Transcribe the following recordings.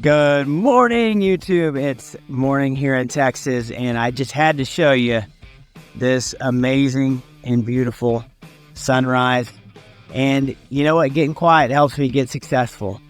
Good morning, YouTube. It's morning here in Texas, and I just had to show you this amazing and beautiful sunrise. And you know what? Getting quiet helps me get successful.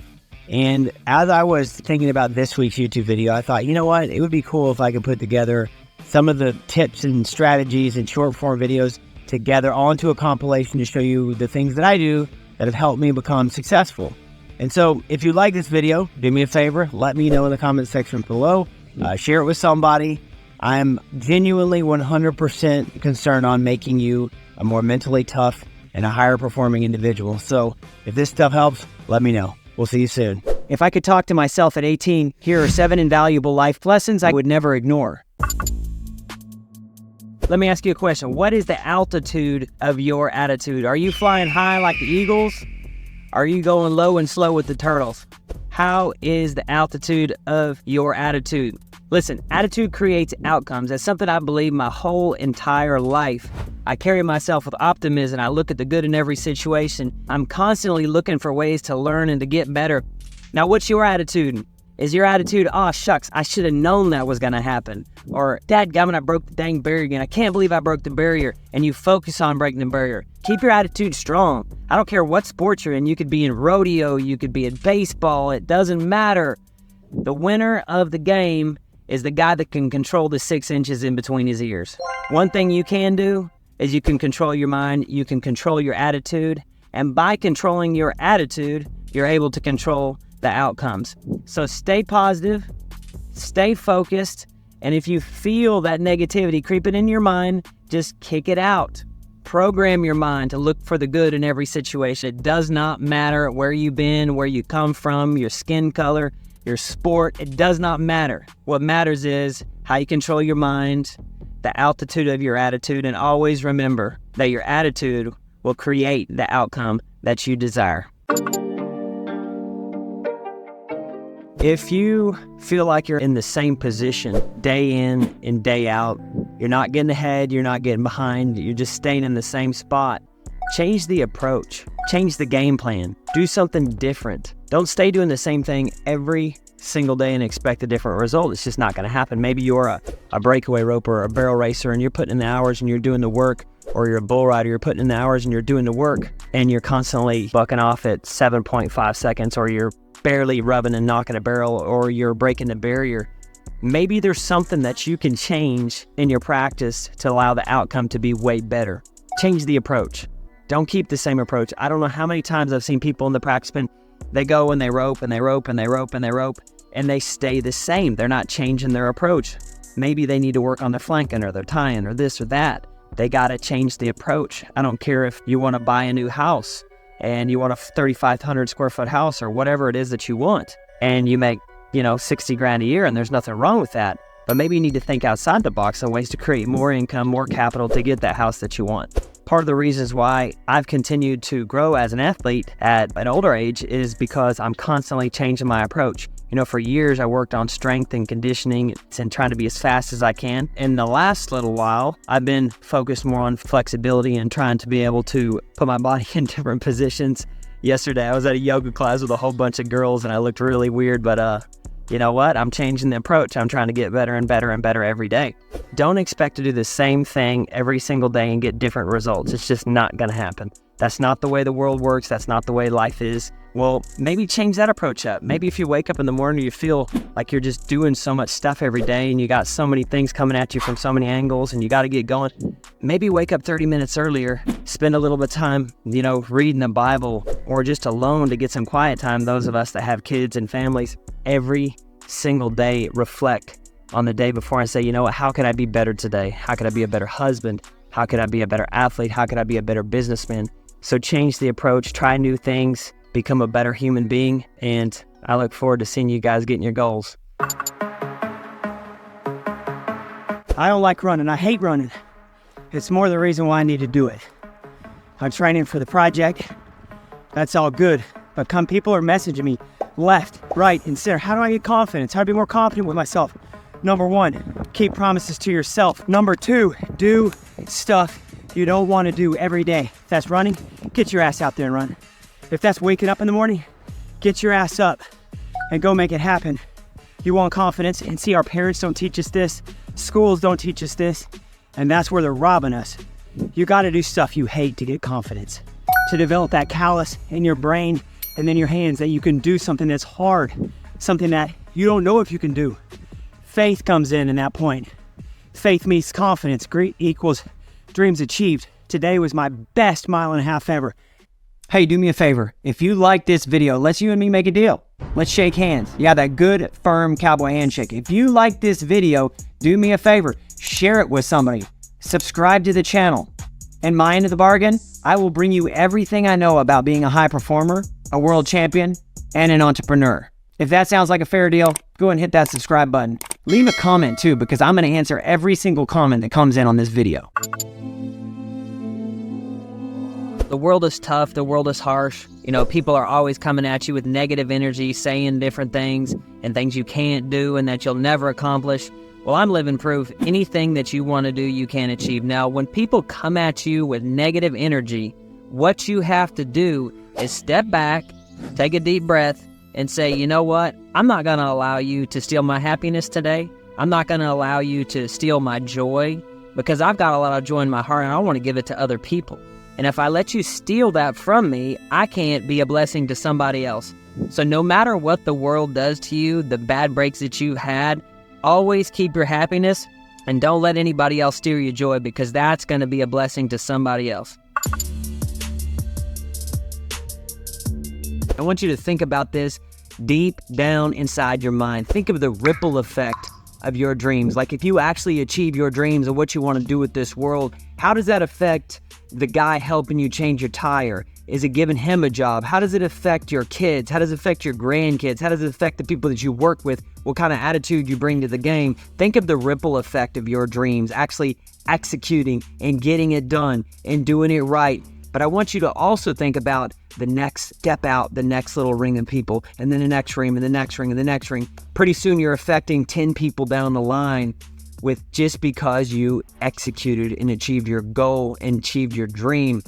And as I was thinking about this week's YouTube video, I thought, you know what? It would be cool if I could put together some of the tips and strategies and short form videos together onto a compilation to show you the things that I do that have helped me become successful. And so if you like this video, do me a favor, let me know in the comment section below, share it with somebody. I'm genuinely 100% concerned on making you a more mentally tough and a higher performing individual. So if this stuff helps, let me know. We'll see you soon. If I could talk to myself at 18, here are 7 invaluable life lessons I would never ignore. Let me ask you a question. What is the altitude of your attitude? Are you flying high like the eagles? Are you going low and slow with the turtles? How is the altitude of your attitude? Listen, attitude creates outcomes. That's something I believe my whole entire life. I carry myself with optimism. I look at the good in every situation. I'm constantly looking for ways to learn and to get better. Now, what's your attitude? Is your attitude, oh, shucks, I should have known that was going to happen? Or, dadgummit, I broke the dang barrier again. I can't believe I broke the barrier. And you focus on breaking the barrier. Keep your attitude strong. I don't care what sport you're in. You could be in rodeo. You could be in baseball. It doesn't matter. The winner of the game is the guy that can control the 6 inches in between his ears. One thing you can do is you can control your mind. You can control your attitude. And by controlling your attitude, you're able to control the outcomes. So stay positive, stay focused, and if you feel that negativity creeping in your mind, just kick it out. Program your mind to look for the good in every situation. It does not matter where you've been, where you come from, your skin color, your sport. It does not matter. What matters is how you control your mind, the altitude of your attitude, and always remember that your attitude will create the outcome that you desire. If you feel like you're in the same position day in and day out, you're not getting ahead, you're not getting behind, you're just staying in the same spot, change the approach, change the game plan, do something different. Don't stay doing the same thing every single day and expect a different result. It's just not going to happen. Maybe you're a breakaway roper or a barrel racer and you're putting in the hours and you're doing the work, or you're a bull rider, you're putting in the hours and you're doing the work, and you're constantly bucking off at 7.5 seconds, or you're barely rubbing and knocking a barrel, or you're breaking the barrier. Maybe there's something that you can change in your practice to allow the outcome to be way better. Change the approach. Don't keep the same approach. I don't know how many times I've seen people in the practice pen, they go and they rope and they rope and they rope and they rope, and they stay the same. They're not changing their approach. Maybe they need to work on their flanking or their tying or this or that. They got to change the approach. I don't care if you want to buy a new house and you want a 3,500 square foot house or whatever it is that you want, and you make, 60 grand a year, and there's nothing wrong with that. But maybe you need to think outside the box on ways to create more income, more capital to get that house that you want. Part of the reasons why I've continued to grow as an athlete at an older age is because I'm constantly changing my approach. For years I worked on strength and conditioning and trying to be as fast as I can. In the last little while, I've been focused more on flexibility and trying to be able to put my body in different positions. Yesterday, I was at a yoga class with a whole bunch of girls and I looked really weird, but you know what? I'm changing the approach. I'm trying to get better and better and better every day. Don't expect to do the same thing every single day and get different results. It's just not going to happen. That's not the way the world works. That's not the way life is. Well, maybe change that approach up. Maybe if you wake up in the morning, you feel like you're just doing so much stuff every day and you got so many things coming at you from so many angles and you got to get going. Maybe wake up 30 minutes earlier, spend a little bit of time, reading the Bible or just alone to get some quiet time. Those of us that have kids and families, every single day reflect on the day before and say, how could I be better today? How could I be a better husband? How could I be a better athlete? How could I be a better businessman? So change the approach, try new things, become a better human being, and I look forward to seeing you guys getting your goals. I don't like running. I hate running. It's more the reason why I need to do it. I'm training for the project. That's all good. But people are messaging me left, right, and center. How do I get confidence? How do I be more confident with myself? Number 1, keep promises to yourself. Number 2, do stuff you don't want to do every day. If that's running, get your ass out there and run. If that's waking up in the morning, get your ass up. and go make it happen. You want confidence, and see, our parents don't teach us this, schools don't teach us this, and that's where they're robbing us. You gotta do stuff you hate to get confidence, to develop that callus in your brain and then your hands that you can do something that's hard, something that you don't know if you can do. Faith comes in that point. Faith meets confidence, great equals dreams achieved. Today was my best 1.5 miles ever. Hey, do me a favor. If you like this video, let's you and me make a deal. Let's shake hands. Yeah, that good, firm cowboy handshake. If you like this video, do me a favor. Share it with somebody. Subscribe to the channel. And my end of the bargain, I will bring you everything I know about being a high performer, a world champion, and an entrepreneur. If that sounds like a fair deal, go ahead and hit that subscribe button. Leave a comment too, because I'm going to answer every single comment that comes in on this video. The world is tough. The world is harsh. You know, people are always coming at you with negative energy, saying different things and things you can't do and that you'll never accomplish. Well, I'm living proof. Anything that you want to do, you can achieve. Now, when people come at you with negative energy, what you have to do is step back, take a deep breath, and say, you know what? I'm not going to allow you to steal my happiness today. I'm not going to allow you to steal my joy, because I've got a lot of joy in my heart and I want to give it to other people. And if I let you steal that from me, I can't be a blessing to somebody else. So no matter what the world does to you, the bad breaks that you've had, always keep your happiness and don't let anybody else steal your joy, because that's going to be a blessing to somebody else. I want you to think about this deep down inside your mind. Think of the ripple effect of your dreams. Like, if you actually achieve your dreams and what you want to do with this world, how does that affect the guy helping you change your tire? Is it giving him a job? How does it affect your kids? How does it affect your grandkids? How does it affect the people that you work with? What kind of attitude you bring to the game? Think of the ripple effect of your dreams, actually executing and getting it done and doing it right. But I want you to also think about the next step out, the next little ring of people, and then the next ring, and the next ring, and the next ring. Pretty soon you're affecting 10 people down the line with just because you executed and achieved your goal and achieved your dream.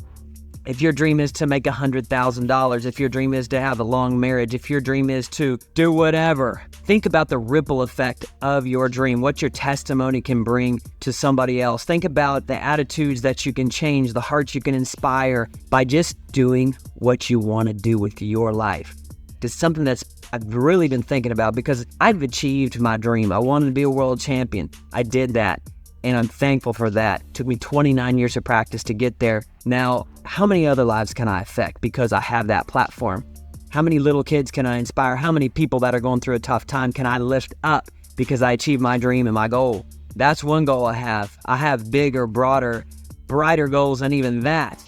If your dream is to make $100,000, if your dream is to have a long marriage, if your dream is to do whatever, think about the ripple effect of your dream, what your testimony can bring to somebody else. Think about the attitudes that you can change, the hearts you can inspire by just doing what you want to do with your life. It's something that's I've really been thinking about, because I've achieved my dream. I wanted to be a world champion. I did that, and I'm thankful for that. It took me 29 years of practice to get there. Now, how many other lives can I affect because I have that platform? How many little kids can I inspire? How many people that are going through a tough time can I lift up because I achieved my dream and my goal? That's one goal I have. I have bigger, broader, brighter goals than even that.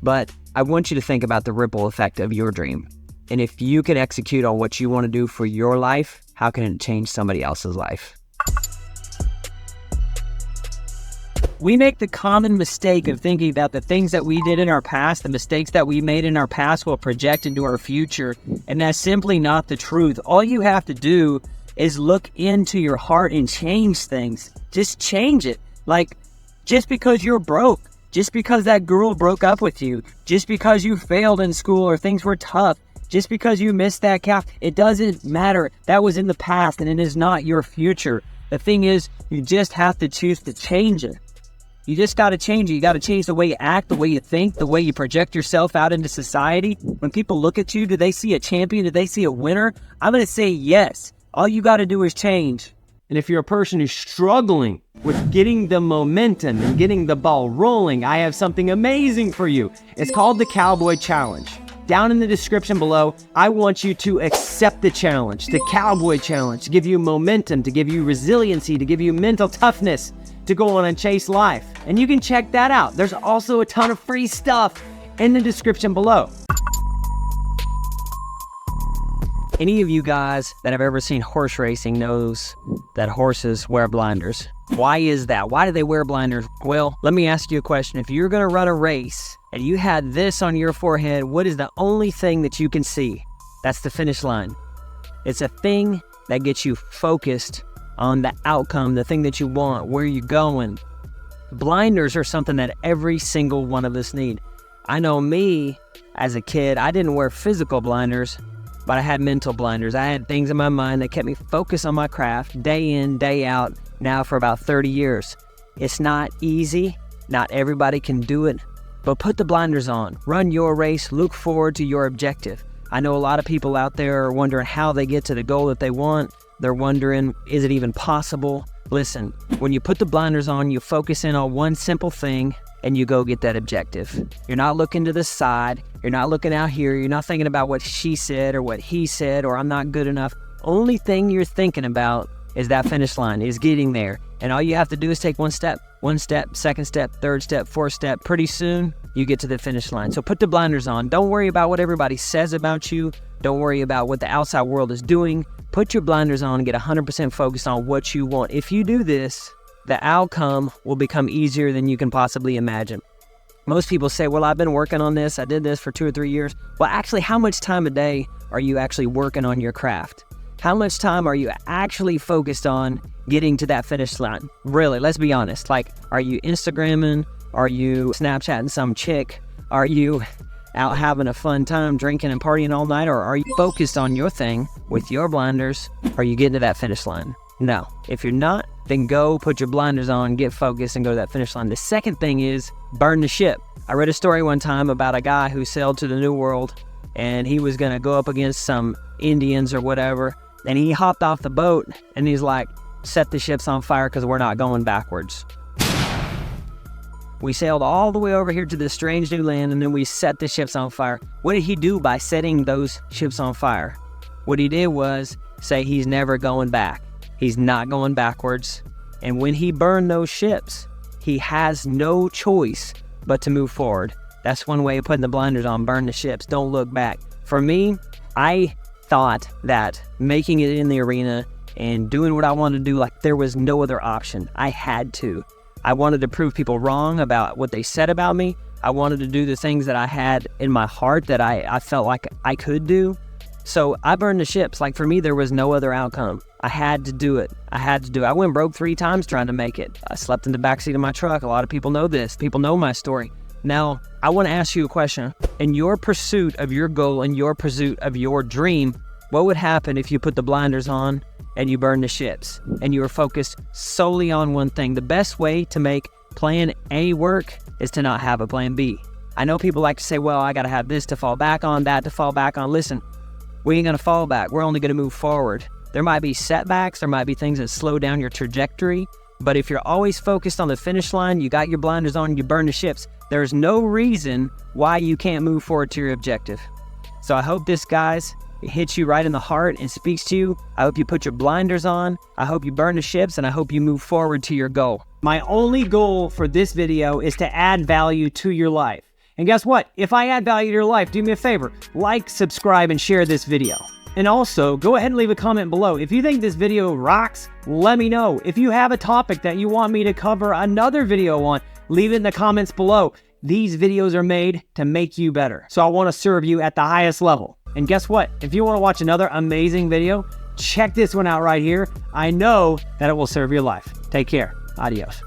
But I want you to think about the ripple effect of your dream. And if you can execute on what you want to do for your life, how can it change somebody else's life? We make the common mistake of thinking about the things that we did in our past, the mistakes that we made in our past will project into our future. And that's simply not the truth. All you have to do is look into your heart and change things. Just change it. Like, just because you're broke, just because that girl broke up with you, just because you failed in school or things were tough, just because you missed that calf, it doesn't matter. That was in the past and it is not your future. The thing is, you just have to choose to change it. You just got to change it. You got to change the way you act, the way you think, the way you project yourself out into society. When people look at you, do they see a champion? Do they see a winner? I'm going to say yes. All you got to do is change. And if you're a person who's struggling with getting the momentum and getting the ball rolling, I have something amazing for you. It's called the Cowboy Challenge. Down in the description below, I want you to accept the challenge, the Cowboy Challenge, to give you momentum, to give you resiliency, to give you mental toughness, to go on and chase life. And you can check that out. There's also a ton of free stuff in the description below. Any of you guys that have ever seen horse racing knows that horses wear blinders. Why is that? Why do they wear blinders? Well, let me ask you a question. If you're going to run a race and you had this on your forehead, what is the only thing that you can see? That's the finish line. It's a thing that gets you focused on the outcome, the thing that you want, where you're going. Blinders are something that every single one of us need. I know me, as a kid, I didn't wear physical blinders, but I had mental blinders. I had things in my mind that kept me focused on my craft day in, day out, now for about 30 years. It's not easy. Not everybody can do it, but put the blinders on. Run your race. Look forward to your objective. I know a lot of people out there are wondering how they get to the goal that they want. They're wondering, is it even possible? Listen, when you put the blinders on, you focus in on one simple thing and you go get that objective. You're not looking to the side. You're not looking out here. You're not thinking about what she said or what he said or I'm not good enough. Only thing you're thinking about is that finish line, is getting there. And all you have to do is take one step, second step, third step, fourth step. Pretty soon, you get to the finish line. So put the blinders on. Don't worry about what everybody says about you. Don't worry about what the outside world is doing. Put your blinders on and get 100% focused on what you want. If you do this, the outcome will become easier than you can possibly imagine. Most people say, well, I've been working on this. I did this for 2 or 3 years. Well, actually, how much time a day are you actually working on your craft? How much time are you actually focused on getting to that finish line? Really, let's be honest. Like, are you Instagramming? Are you Snapchatting some chick? Are you out having a fun time drinking and partying all night? Or are you focused on your thing with your blinders? Are you getting to that finish line? No. If you're not, then go put your blinders on, get focused, and go to that finish line. The second thing is burn the ship. I read a story one time about a guy who sailed to the New World, and he was going to go up against some Indians or whatever. And he hopped off the boat and he's like, set the ships on fire because we're not going backwards. We sailed all the way over here to this strange new land and then we set the ships on fire. What did he do by setting those ships on fire? What he did was say he's never going back. He's not going backwards. And when he burned those ships, he has no choice but to move forward. That's one way of putting the blinders on. Burn the ships. Don't look back. For me, I thought that making it in the arena and doing what I wanted to do, like there was no other option. I had to. I wanted to prove people wrong about what they said about me. I wanted to do the things that I had in my heart that I felt like I could do. So I burned the ships. Like for me, there was no other outcome. I had to do it. I went broke 3 times trying to make it. I slept in the backseat of my truck. A lot of people know this. People know my story. Now, I want to ask you a question. In your pursuit of your goal, in your pursuit of your dream, what would happen if you put the blinders on and you burn the ships and you were focused solely on one thing? The best way to make plan A work is to not have a plan B. I know people like to say, well, I got to have this to fall back on, that to fall back on. Listen, we ain't going to fall back. We're only going to move forward. There might be setbacks. There might be things that slow down your trajectory. But if you're always focused on the finish line, you got your blinders on, you burn the ships, there's no reason why you can't move forward to your objective. So I hope this, guys, it hits you right in the heart and speaks to you. I hope you put your blinders on. I hope you burn the ships, and I hope you move forward to your goal. My only goal for this video is to add value to your life. And guess what? If I add value to your life, do me a favor, like, subscribe, and share this video. And also, go ahead and leave a comment below. If you think this video rocks, let me know. If you have a topic that you want me to cover another video on, leave it in the comments below. These videos are made to make you better. So I want to serve you at the highest level. And guess what? If you want to watch another amazing video, check this one out right here. I know that it will serve your life. Take care. Adios.